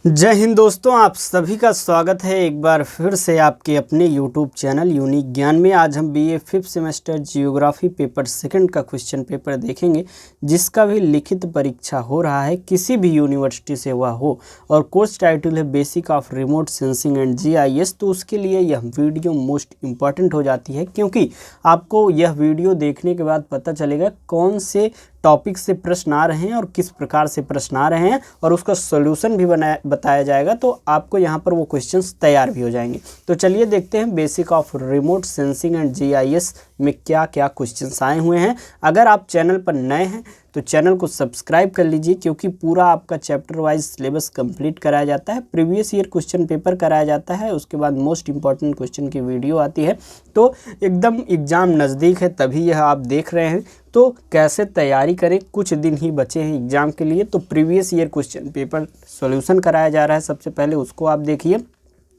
जय हिंद दोस्तों, आप सभी का स्वागत है एक बार फिर से आपके अपने यूट्यूब चैनल यूनिक ज्ञान में। आज हम BA 5th semester geography paper second का क्वेश्चन पेपर देखेंगे, जिसका भी लिखित परीक्षा हो रहा है, किसी भी यूनिवर्सिटी से हुआ हो, और कोर्स टाइटल है basic of remote sensing and GIS. तो उसके लिए यह वीडियो मोस्ट इम्पॉर्टेंट हो जाती है, क्योंकि आपको यह वीडियो देखने के बाद पता चलेगा कौन से टॉपिक से प्रश्न आ रहे हैं और किस प्रकार से प्रश्न आ रहे हैं, और उसका सॉल्यूशन भी बताया जाएगा। तो आपको यहाँ पर वो क्वेश्चंस तैयार भी हो जाएंगे। तो चलिए देखते हैं basic of remote sensing and GIS में क्या क्या क्वेश्चंस आए हुए हैं। अगर आप चैनल पर नए हैं तो चैनल को सब्सक्राइब कर लीजिए, क्योंकि पूरा आपका चैप्टर वाइज सिलेबस कंप्लीट कराया जाता है, प्रीवियस ईयर क्वेश्चन पेपर कराया जाता है, उसके बाद मोस्ट इंपॉर्टेंट क्वेश्चन की वीडियो आती है। तो एकदम एग्ज़ाम नज़दीक है तभी यह आप देख रहे हैं। तो कैसे तैयारी करें, कुछ दिन ही बचे हैं एग्ज़ाम के लिए। तो previous year question paper solution कराया जा रहा है, सबसे पहले उसको आप देखिए।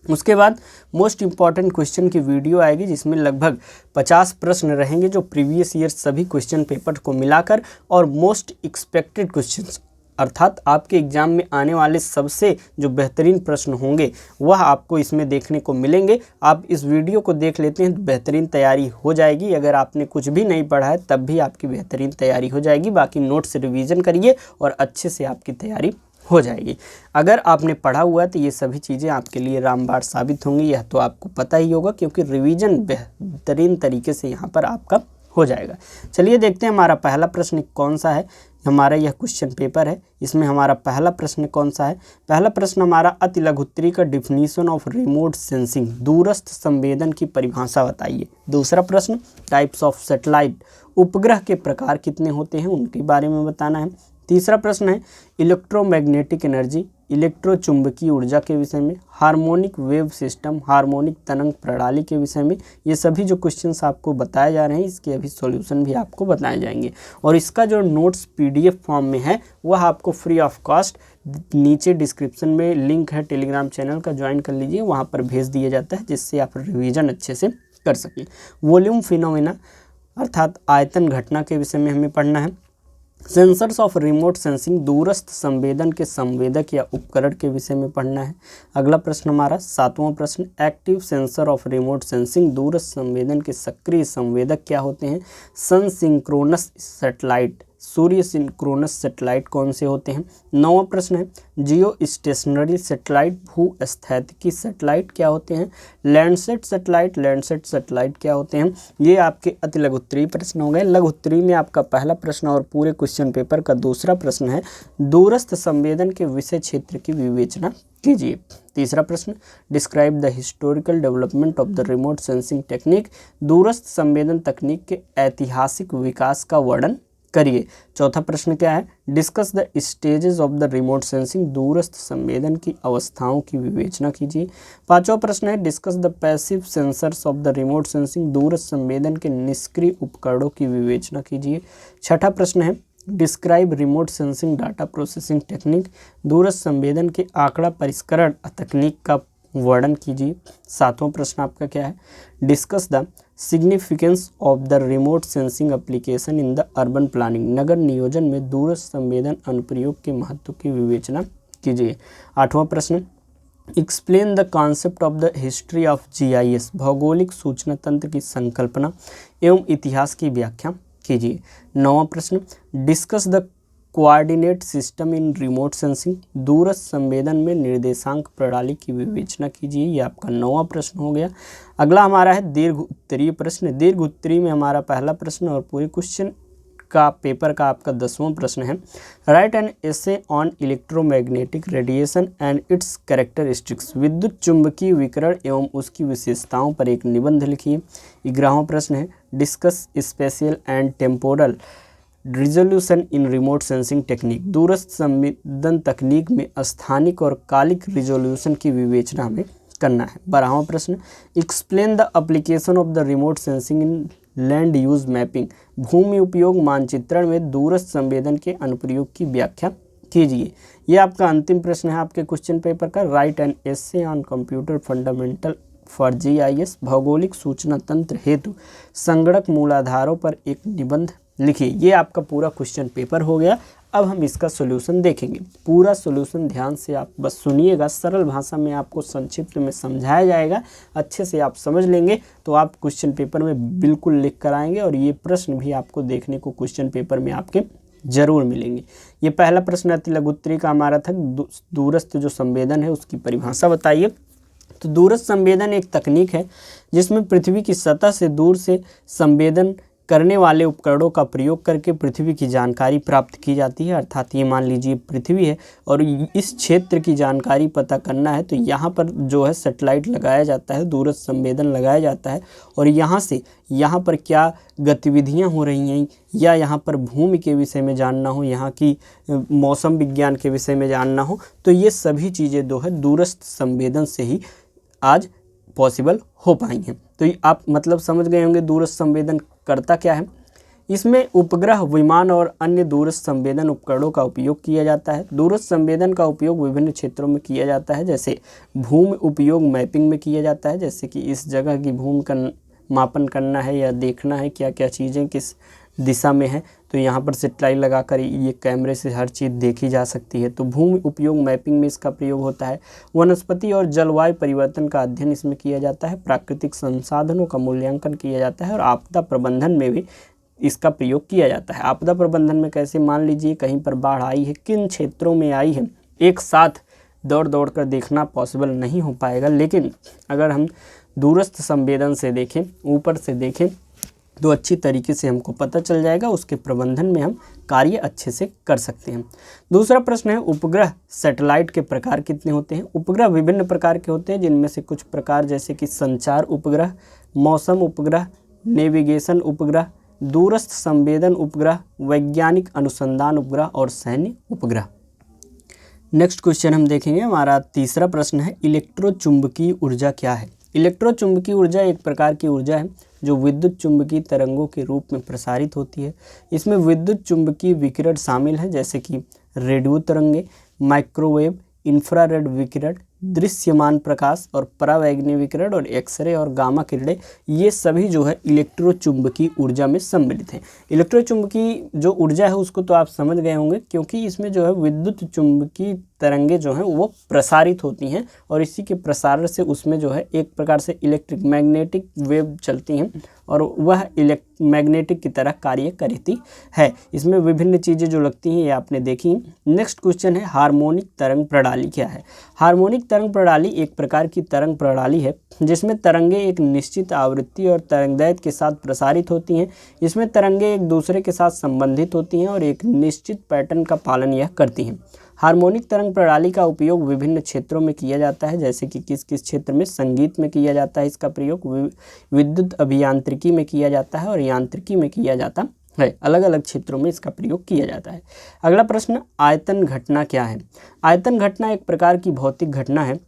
उसके बाद मोस्ट इम्पॉर्टेंट क्वेश्चन की वीडियो आएगी, जिसमें लगभग 50 प्रश्न रहेंगे, जो प्रीवियस ईयर सभी क्वेश्चन पेपर को मिलाकर, और मोस्ट एक्सपेक्टेड क्वेश्चंस अर्थात आपके एग्जाम में आने वाले सबसे जो बेहतरीन प्रश्न होंगे वह आपको इसमें देखने को मिलेंगे। आप इस वीडियो को देख लेते हैं तो बेहतरीन तैयारी हो जाएगी। अगर आपने कुछ भी नहीं पढ़ा है तब भी आपकी बेहतरीन तैयारी हो जाएगी। बाकी नोट्स रिवीजन करिए और अच्छे से आपकी तैयारी हो जाएगी। अगर आपने पढ़ा हुआ है तो ये सभी चीज़ें आपके लिए रामबाण साबित होंगी, यह तो आपको पता ही होगा, क्योंकि रिवीजन बेहतरीन तरीके से यहाँ पर आपका हो जाएगा। चलिए देखते हैं हमारा पहला प्रश्न कौन सा है। हमारा यह क्वेश्चन पेपर है, इसमें हमारा पहला प्रश्न कौन सा है। पहला प्रश्न हमारा अति लघुत्तरी का डिफिनीशन ऑफ रिमोट सेंसिंग, दूरस्थ संवेदन की परिभाषा बताइए। दूसरा प्रश्न टाइप्स ऑफ सैटेलाइट, उपग्रह के प्रकार कितने होते हैं उनके बारे में बताना है। तीसरा प्रश्न है इलेक्ट्रोमैग्नेटिक एनर्जी, इलेक्ट्रोचुंबकीय ऊर्जा के विषय में। हार्मोनिक वेव सिस्टम, हार्मोनिक तरंग प्रणाली के विषय में। ये सभी जो क्वेश्चंस आपको बताए जा रहे हैं, इसके अभी सॉल्यूशन भी आपको बताए जाएंगे, और इसका जो नोट्स पीडीएफ फॉर्म में है वह आपको फ्री ऑफ कॉस्ट नीचे डिस्क्रिप्शन में लिंक है टेलीग्राम चैनल का, ज्वाइन कर लीजिए, वहाँ पर भेज दिया जाता है, जिससे आप रिवीजन अच्छे से कर सकें। वॉल्यूम फिनोमिना अर्थात आयतन घटना के विषय में हमें पढ़ना है। सेंसर्स ऑफ रिमोट सेंसिंग, दूरस्थ संवेदन के संवेदक या उपकरण के विषय में पढ़ना है। अगला प्रश्न हमारा सातवां प्रश्न active sensor of remote sensing, दूरस्थ संवेदन के सक्रिय संवेदक क्या होते हैं। सन सिंक्रोनस सैटेलाइट, सूर्य सिंक्रोनस सैटेलाइट कौन से होते हैं। नौवां प्रश्न है जियो स्टेशनरी सैटेलाइट, भूस्थैतिकी सैटेलाइट क्या होते हैं। लैंडसेट सैटेलाइट क्या होते हैं। ये आपके अति लघुत्तरीय प्रश्न हो गए। लघुत्तरीय में आपका पहला प्रश्न और पूरे क्वेश्चन पेपर का दूसरा प्रश्न है दूरस्थ संवेदन के विषय क्षेत्र की विवेचना कीजिए। तीसरा प्रश्न describe the historical development of the remote sensing technique, दूरस्थ संवेदन तकनीक के ऐतिहासिक विकास का वर्णन करिए। चौथा प्रश्न क्या है discuss the stages of the remote sensing, दूरस्थ संवेदन की अवस्थाओं की विवेचना कीजिए। पांचवा प्रश्न है discuss the passive sensors of the remote sensing, दूरस्थ संवेदन के निष्क्रिय उपकरणों की विवेचना कीजिए। छठा प्रश्न है describe remote sensing data processing technique, दूरस्थ संवेदन के आंकड़ा परिष्करण तकनीक का वर्णन कीजिए। सातवां प्रश्न आपका क्या है discuss the significance of the remote sensing application in the urban planning, नगर नियोजन में दूरस्थ संवेदन अनुप्रयोग के महत्व की विवेचना कीजिए। आठवां प्रश्न explain the concept of the history of GIS, भौगोलिक सूचना तंत्र की संकल्पना एवं इतिहास की व्याख्या कीजिए। नौवां प्रश्न discuss the coordinate system in remote sensing, दूरस्थ संवेदन में निर्देशांक प्रणाली की विवेचना कीजिए। ये आपका नौवां प्रश्न हो गया। अगला हमारा है दीर्घ उत्तरीय प्रश्न। दीर्घ उत्तरीय में हमारा पहला प्रश्न और पूरे क्वेश्चन का पेपर का आपका 10वां प्रश्न है right an essay on electromagnetic radiation and it's characteristics, विद्युत चुंबकीय विकिरण एवं उसकी विशेषताओं पर एक निबंध लिखिए। 11वां प्रश्न है discuss spatial and temporal resolution in remote sensing technique, दूरस्थ संवेदन तकनीक में स्थानिक और कालिक रिजोल्यूशन की विवेचना हमें करना है। 12वां प्रश्न explain the application of the remote sensing in land use mapping, भूमि उपयोग मानचित्रण में दूरस्थ संवेदन के अनुप्रयोग की व्याख्या कीजिए। ये आपका अंतिम प्रश्न है आपके क्वेश्चन पेपर का right an essay on computer fundamental for GIS, भौगोलिक सूचना तंत्र हेतु संगणक मूलाधारों पर एक निबंध लिखिए। ये आपका पूरा क्वेश्चन पेपर हो गया। अब हम इसका सॉल्यूशन देखेंगे। पूरा सॉल्यूशन ध्यान से आप बस सुनिएगा, सरल भाषा में आपको संक्षिप्त में समझाया जाएगा, अच्छे से आप समझ लेंगे तो आप क्वेश्चन पेपर में बिल्कुल लिख कर आएंगे और ये प्रश्न भी आपको देखने को क्वेश्चन पेपर में आपके जरूर मिलेंगे। ये पहला प्रश्न अति लघु उत्तरीय का हमारा था, दूरस्थ जो संवेदन है उसकी परिभाषा बताइए। तो दूरस्थ संवेदन एक तकनीक है जिसमें पृथ्वी की सतह से दूर से संवेदन करने वाले उपकरणों का प्रयोग करके पृथ्वी की जानकारी प्राप्त की जाती है। अर्थात ये मान लीजिए पृथ्वी है और इस क्षेत्र की जानकारी पता करना है तो यहाँ पर जो है सैटेलाइट लगाया जाता है, दूरस्थ संवेदन लगाया जाता है और यहाँ से यहाँ पर क्या गतिविधियाँ हो रही हैं या यहाँ पर भूमि के विषय में जानना हो, यहाँ की मौसम विज्ञान के विषय में जानना हो, तो ये सभी चीज़ें जो है दूरस्थ संवेदन से ही आज पॉसिबल हो पाई हैं। तो आप मतलब समझ गए होंगे दूरस्थ संवेदन करता क्या है। इसमें उपग्रह, विमान और अन्य दूरस्थ संवेदन उपकरणों का उपयोग किया जाता है। दूरस्थ संवेदन का उपयोग विभिन्न क्षेत्रों में किया जाता है, जैसे भूमि उपयोग मैपिंग में किया जाता है, जैसे कि इस जगह की भूमि का मापन करना है या देखना है क्या क्या चीज़ें किस दिशा में है, तो यहाँ पर सेटेलाइट लगाकर ये कैमरे से हर चीज़ देखी जा सकती है। तो भूमि उपयोग मैपिंग में इसका प्रयोग होता है। वनस्पति और जलवायु परिवर्तन का अध्ययन इसमें किया जाता है। प्राकृतिक संसाधनों का मूल्यांकन किया जाता है और आपदा प्रबंधन में भी इसका प्रयोग किया जाता है। आपदा प्रबंधन में कैसे, मान लीजिए कहीं पर बाढ़ आई है, किन क्षेत्रों में आई है, एक साथ दौड़ दौड़ कर देखना पॉसिबल नहीं हो पाएगा, लेकिन अगर हम दूरस्थ संवेदन से देखें, ऊपर से देखें तो अच्छी तरीके से हमको पता चल जाएगा, उसके प्रबंधन में हम कार्य अच्छे से कर सकते हैं। दूसरा प्रश्न है उपग्रह सैटेलाइट के प्रकार कितने होते हैं। उपग्रह विभिन्न प्रकार के होते हैं, जिनमें से कुछ प्रकार जैसे कि संचार उपग्रह, मौसम उपग्रह, नेविगेशन उपग्रह, दूरस्थ संवेदन उपग्रह, वैज्ञानिक अनुसंधान उपग्रह और सैन्य उपग्रह। नेक्स्ट क्वेश्चन हम देखेंगे, हमारा तीसरा प्रश्न है इलेक्ट्रोचुंबकीय ऊर्जा क्या है। इलेक्ट्रोचुंबकीय ऊर्जा एक प्रकार की ऊर्जा है जो विद्युत चुंबकीय तरंगों के रूप में प्रसारित होती है। इसमें विद्युत चुंबकीय विकिरण शामिल है, जैसे कि रेडियो तरंगे, माइक्रोवेव, इंफ्रारेड विकिरण, दृश्यमान प्रकाश और परावैंगनी विकिरण और एक्सरे और गामा किरणें, ये सभी जो है इलेक्ट्रोचुंबकीय ऊर्जा में सम्मिलित हैं। इलेक्ट्रोचुंबकीय जो ऊर्जा है उसको तो आप समझ गए होंगे, क्योंकि इसमें जो है विद्युत चुंबकीय तरंगे जो हैं वो प्रसारित होती हैं और इसी के प्रसारण से उसमें जो है एक प्रकार से इलेक्ट्रिक मैग्नेटिक वेव चलती हैं और वह मैग्नेटिक की तरह कार्य करती है। इसमें विभिन्न चीज़ें जो लगती हैं ये आपने देखी। नेक्स्ट क्वेश्चन है हार्मोनिक तरंग प्रणाली क्या है। हार्मोनिक तरंग प्रणाली एक प्रकार की तरंग प्रणाली है जिसमें तरंगे एक निश्चित आवृत्ति और तरंगदैर्घ्य के साथ प्रसारित होती हैं। इसमें तरंगे एक दूसरे के साथ संबंधित होती हैं और एक निश्चित पैटर्न का पालन यह करती हैं। हार्मोनिक तरंग प्रणाली का उपयोग विभिन्न क्षेत्रों में किया जाता है, जैसे कि किस किस क्षेत्र में, संगीत में किया जाता है इसका प्रयोग, विद्युत अभियांत्रिकी में किया जाता है और यांत्रिकी में किया जाता है। अलग अलग क्षेत्रों में इसका प्रयोग किया जाता है। अगला प्रश्न आयतन घटना क्या है। आयतन घटना एक प्रकार की भौतिक घटना है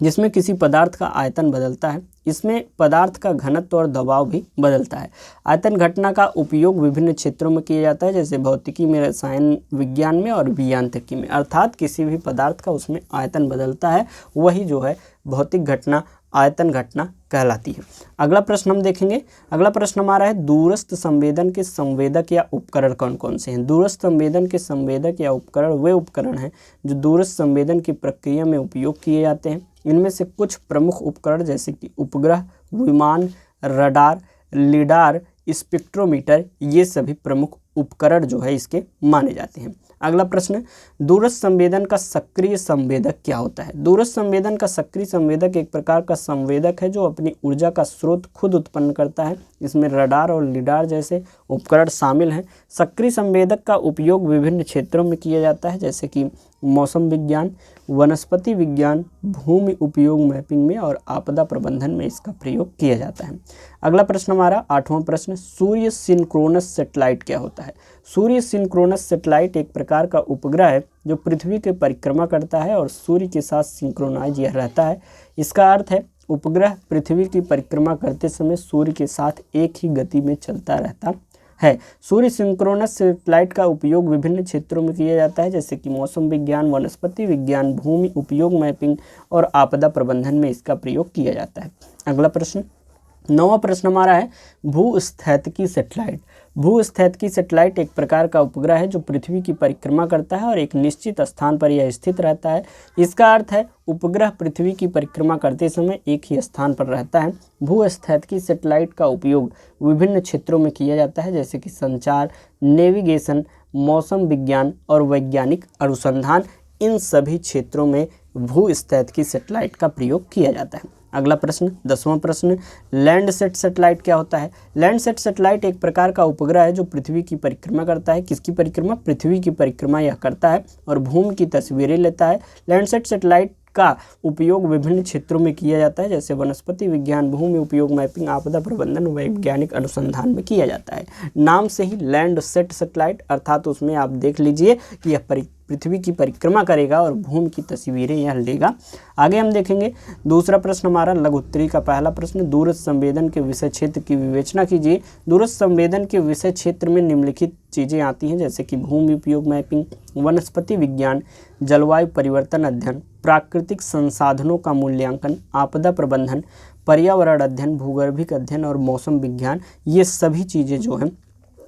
जिसमें किसी पदार्थ का आयतन बदलता है। इसमें पदार्थ का घनत्व और दबाव भी बदलता है। आयतन घटना का उपयोग विभिन्न क्षेत्रों में किया जाता है, जैसे भौतिकी में, रसायन विज्ञान में और अभियांत्रिकी में। अर्थात किसी भी पदार्थ का उसमें आयतन बदलता है, वही जो है भौतिक घटना आयतन घटना कहलाती है। अगला प्रश्न हम देखेंगे। अगला प्रश्न हमारा है दूरस्थ संवेदन के संवेदक या उपकरण कौन कौन से हैं। दूरस्थ संवेदन के संवेदक या उपकरण वे उपकरण हैं जो दूरस्थ संवेदन की प्रक्रिया में उपयोग किए जाते हैं। इनमें से कुछ प्रमुख उपकरण जैसे कि उपग्रह, विमान, रडार, लिडार, स्पेक्ट्रोमीटर, ये सभी प्रमुख उपकरण जो है इसके माने जाते हैं। अगला प्रश्न दूरस्थ संवेदन का सक्रिय संवेदक क्या होता है। दूरस्थ संवेदन का सक्रिय संवेदक एक प्रकार का संवेदक है जो अपनी ऊर्जा का स्रोत खुद उत्पन्न करता है। इसमें रडार और लिडार जैसे उपकरण शामिल हैं। सक्रिय संवेदक का उपयोग विभिन्न क्षेत्रों में किया जाता है, जैसे कि मौसम विज्ञान, वनस्पति विज्ञान, भूमि उपयोग मैपिंग में और आपदा प्रबंधन में इसका प्रयोग किया जाता है। अगला प्रश्न हमारा 8वां प्रश्न सूर्य सिंक्रोनस सैटेलाइट क्या होता है। सूर्य सिंक्रोनस सैटेलाइट एक प्रकार का उपग्रह है जो पृथ्वी की परिक्रमा करता है और सूर्य के साथ सिंक्रोनाइज यह रहता है। इसका अर्थ है उपग्रह पृथ्वी की परिक्रमा करते समय सूर्य के साथ एक ही गति में चलता रहता है। सूर्य सिंक्रोनस सैटेलाइट का उपयोग विभिन्न क्षेत्रों में किया जाता है, जैसे कि मौसम विज्ञान, वनस्पति विज्ञान, भूमि उपयोग मैपिंग और आपदा प्रबंधन में इसका प्रयोग किया जाता है। अगला प्रश्न 9वां प्रश्न हमारा है भूस्थैतिकी सैटेलाइट। भूस्थैतिकी सैटेलाइट एक प्रकार का उपग्रह है जो पृथ्वी की परिक्रमा करता है और एक निश्चित स्थान पर यह स्थित रहता है। इसका अर्थ है उपग्रह पृथ्वी की परिक्रमा करते समय एक ही स्थान पर रहता है। भूस्थैतिकी सैटेलाइट का उपयोग विभिन्न क्षेत्रों में किया जाता है, जैसे कि संचार, नेविगेशन, मौसम विज्ञान और वैज्ञानिक अनुसंधान। इन सभी क्षेत्रों में भूस्थैतिकी सैटेलाइट का प्रयोग किया जाता है। अगला प्रश्न, 10वां प्रश्न, लैंडसैट सैटेलाइट क्या होता है? लैंडसैट सैटेलाइट एक प्रकार का उपग्रह है जो पृथ्वी की परिक्रमा करता है। किसकी परिक्रमा? पृथ्वी की परिक्रमा यह करता है और भूमि की तस्वीरें लेता है। लैंडसैट सैटेलाइट का उपयोग विभिन्न क्षेत्रों में किया जाता है, जैसे वनस्पति विज्ञान, भूमि उपयोग मैपिंग, आपदा प्रबंधन, वैज्ञानिक अनुसंधान में किया जाता है। नाम से ही लैंडसैट सैटेलाइट, अर्थात उसमें आप देख लीजिए कि यह पृथ्वी की परिक्रमा करेगा और भूमि की तस्वीरें यह लेगा। आगे हम देखेंगे दूसरा प्रश्न हमारा लघु उत्तरी का पहला प्रश्न, दूरस्थ संवेदन के विषय क्षेत्र की विवेचना कीजिए। दूरस्थ संवेदन के विषय क्षेत्र में निम्नलिखित चीज़ें आती हैं, जैसे कि भूमि उपयोग मैपिंग, वनस्पति विज्ञान, जलवायु परिवर्तन अध्ययन, प्राकृतिक संसाधनों का मूल्यांकन, आपदा प्रबंधन, पर्यावरण अध्ययन, भूगर्भिक अध्ययन और मौसम विज्ञान। ये सभी चीज़ें जो हैं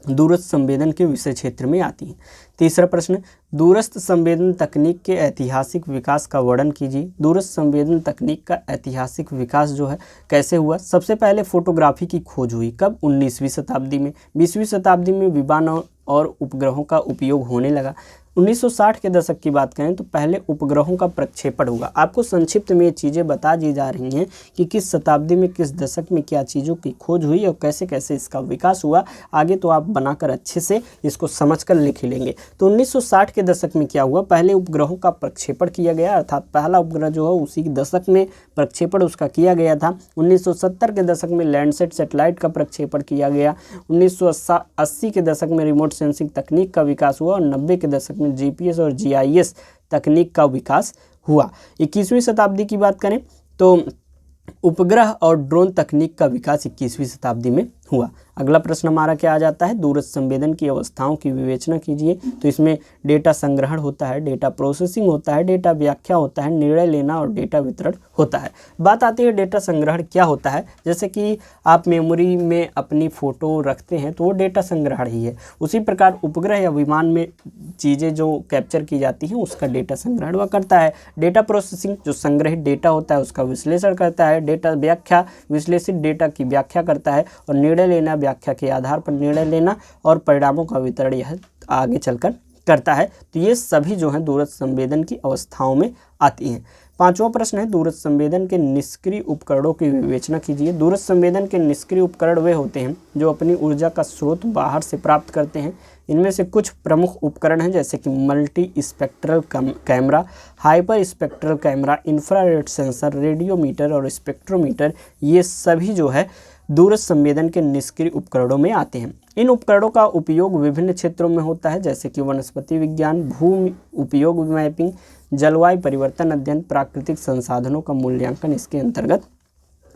दूरस्थ संवेदन के विषय क्षेत्र में आती हैं। तीसरा प्रश्न, दूरस्थ संवेदन तकनीक के ऐतिहासिक विकास का वर्णन कीजिए। दूरस्थ संवेदन तकनीक का ऐतिहासिक विकास जो है कैसे हुआ? सबसे पहले फोटोग्राफी की खोज हुई। कब? 19वीं शताब्दी में। 20वीं शताब्दी में विमान और उपग्रहों का उपयोग होने लगा। 1960 के दशक की बात करें तो पहले उपग्रहों का प्रक्षेपण हुआ। आपको संक्षिप्त में ये चीज़ें बता दी जा रही हैं कि किस शताब्दी में किस दशक में क्या चीज़ों की खोज हुई और कैसे कैसे इसका विकास हुआ। आगे तो आप बनाकर अच्छे से इसको समझकर लिख लेंगे। तो 1960 के दशक में क्या हुआ? पहले उपग्रहों का प्रक्षेपण किया गया, अर्थात पहला उपग्रह जो है उसी दशक में प्रक्षेपण उसका किया गया था। 1970 के दशक में लैंडसैट सैटेलाइट का प्रक्षेपण किया गया। 1980 के दशक में रिमोट सेंसिंग तकनीक का विकास हुआ और 90 के दशक में जीपीएस और जीआईएस तकनीक का विकास हुआ। 21वीं शताब्दी की बात करें तो उपग्रह और ड्रोन तकनीक का विकास 21वीं शताब्दी में हुआ। अगला प्रश्न हमारा क्या आ जाता है? दूरस्थ संवेदन की अवस्थाओं की विवेचना कीजिए। तो इसमें डेटा संग्रहण होता है, डेटा प्रोसेसिंग होता है, डेटा व्याख्या होता है, निर्णय लेना और डेटा वितरण होता है। बात आती है डेटा संग्रहण क्या होता है। जैसे कि आप मेमोरी में अपनी फ़ोटो रखते हैं तो वो डेटा संग्रहण ही है। उसी प्रकार उपग्रह या विमान में चीज़ें जो कैप्चर की जाती हैं उसका डेटा संग्रहण वह करता है। डेटा प्रोसेसिंग जो संग्रहित डेटा होता है उसका विश्लेषण करता है। डेटा व्याख्या विश्लेषित डेटा की व्याख्या करता है और निर्णय लेना व्याख्या के आधार पर निर्णय लेना और परिणामों का वितरण यह आगे चलकर करता है। तो ये सभी जो हैं दूरस्थ संवेदन की अवस्थाओं में आती हैं। पांचवां प्रश्न है दूरस्थ संवेदन के निष्क्रिय उपकरणों की विवेचना कीजिए। दूरस्थ संवेदन के निष्क्रिय उपकरण वे होते हैं जो अपनी ऊर्जा का स्रोत बाहर से प्राप्त करते हैं। इनमें से कुछ प्रमुख उपकरण हैं, जैसे कि multi spectral camera, hyper spectral camera, infrared sensor, radiometer और स्पेक्ट्रोमीटर। ये सभी जो है दूरस्थ संवेदन के निष्क्रिय उपकरणों में आते हैं। इन उपकरणों का उपयोग विभिन्न क्षेत्रों में होता है, जैसे कि वनस्पति विज्ञान, भूमि उपयोग मैपिंग, जलवायु परिवर्तन अध्ययन, प्राकृतिक संसाधनों का मूल्यांकन इसके अंतर्गत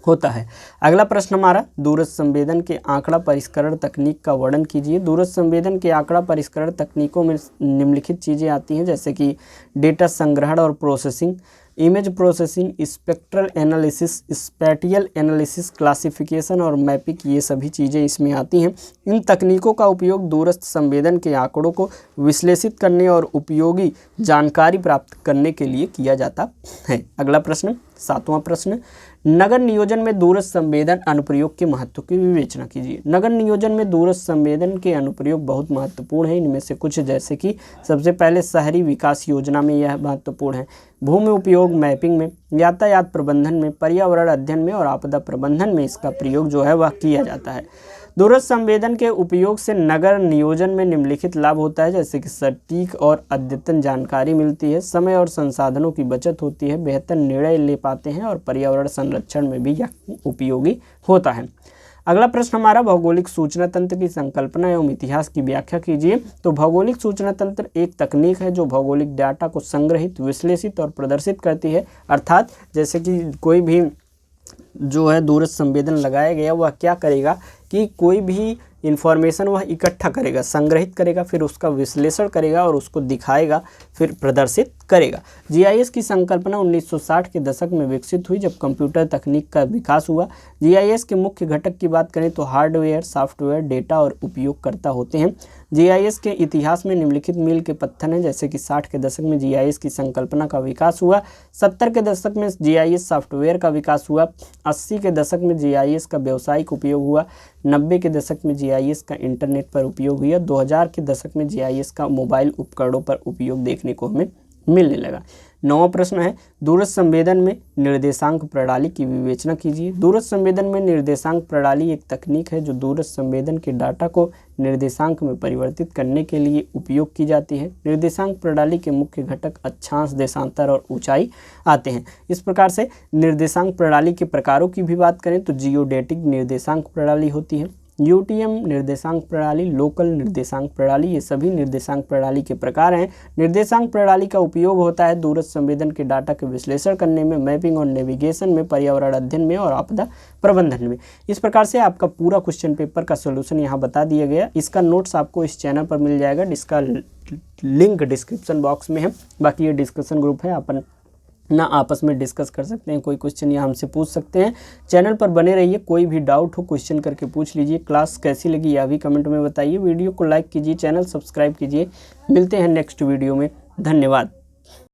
होता है। अगला प्रश्न हमारा दूरस्थ संवेदन के आंकड़ा परिष्करण तकनीक का वर्णन कीजिए। दूरस्थ संवेदन के आंकड़ा परिष्करण तकनीकों में निम्नलिखित चीज़ें आती हैं, जैसे कि डेटा संग्रहण और processing, image processing, spectral analysis, spatial analysis, classification और मैपिंग। ये सभी चीज़ें इसमें आती हैं। इन तकनीकों का उपयोग दूरस्थ संवेदन के आंकड़ों को विश्लेषित करने और उपयोगी जानकारी प्राप्त करने के लिए किया जाता है। अगला प्रश्न, सातवां प्रश्न, नगर नियोजन में दूरस्थ संवेदन अनुप्रयोग के महत्व की विवेचना कीजिए। नगर नियोजन में दूरस्थ संवेदन के अनुप्रयोग बहुत महत्वपूर्ण है। इनमें से कुछ जैसे कि सबसे पहले शहरी विकास योजना में यह महत्वपूर्ण है, भूमि उपयोग मैपिंग में, यातायात प्रबंधन में, पर्यावरण अध्ययन में और आपदा प्रबंधन में इसका प्रयोग जो है वह किया जाता है। दूरस्थ संवेदन के उपयोग से नगर नियोजन में निम्नलिखित लाभ होता है, जैसे कि सटीक और अद्यतन जानकारी मिलती है, समय और संसाधनों की बचत होती है, बेहतर निर्णय ले पाते हैं और पर्यावरण संरक्षण में भी यह उपयोगी होता है। अगला प्रश्न हमारा भौगोलिक सूचना तंत्र की संकल्पना एवं इतिहास की व्याख्या कीजिए। तो भौगोलिक सूचना तंत्र एक तकनीक है जो भौगोलिक डाटा को संग्रहित, विश्लेषित और प्रदर्शित करती है। अर्थात जैसे कि कोई भी जो है दूरस्थ संवेदन लगाया गया वह क्या करेगा कि कोई भी इंफॉर्मेशन वह इकट्ठा करेगा, संग्रहित करेगा, फिर उसका विश्लेषण करेगा और उसको दिखाएगा, फिर प्रदर्शित करेगा। जीआईएस की संकल्पना 1960 के दशक में विकसित हुई जब कंप्यूटर तकनीक का विकास हुआ। जीआईएस के मुख्य घटक की बात करें तो हार्डवेयर, सॉफ्टवेयर, डेटा और उपयोगकर्ता होते हैं। जीआईएस के इतिहास में निम्नलिखित मील के पत्थर हैं, जैसे कि 60 के दशक में जीआईएस की संकल्पना का विकास हुआ, 70 के दशक में जीआईएस सॉफ्टवेयर का विकास हुआ, 80 के दशक में जीआईएस का व्यावसायिक उपयोग हुआ, 90 के दशक में जीआईएस का इंटरनेट पर उपयोग हुआ, 2000 के दशक में जीआईएस का मोबाइल उपकरणों पर उपयोग देखने को हमें मिलने लगा। 9वां प्रश्न है, दूरस्थ संवेदन में निर्देशांक प्रणाली की विवेचना कीजिए। दूरस्थ संवेदन में निर्देशांक प्रणाली एक तकनीक है जो दूरस्थ संवेदन के डाटा को निर्देशांक में परिवर्तित करने के लिए उपयोग की जाती है। निर्देशांक प्रणाली के मुख्य घटक अक्षांश, देशांतर और ऊंचाई आते हैं। इस प्रकार से निर्देशांक प्रणाली के प्रकारों की भी बात करें तो जियोडेटिक निर्देशांक प्रणाली होती है, यूटीएम निर्देशांक प्रणाली, लोकल निर्देशांक प्रणाली, ये सभी निर्देशांक प्रणाली के प्रकार हैं। निर्देशांक प्रणाली का उपयोग होता है दूरस्थ संवेदन के डाटा के विश्लेषण करने में, मैपिंग और नेविगेशन में, पर्यावरण अध्ययन में और आपदा प्रबंधन में। इस प्रकार से आपका पूरा क्वेश्चन पेपर का सोल्यूशन यहाँ बता दिया गया। इसका नोट्स आपको इस चैनल पर मिल जाएगा, जिसका लिंक डिस्क्रिप्शन बॉक्स में है। बाकी ये डिस्कशन ग्रुप है, अपन ना आपस में डिस्कस कर सकते हैं, कोई क्वेश्चन या हमसे पूछ सकते हैं। चैनल पर बने रहिए, कोई भी डाउट हो क्वेश्चन करके पूछ लीजिए। क्लास कैसी लगी यह भी कमेंट में बताइए। वीडियो को लाइक कीजिए, चैनल सब्सक्राइब कीजिए। मिलते हैं नेक्स्ट वीडियो में। धन्यवाद।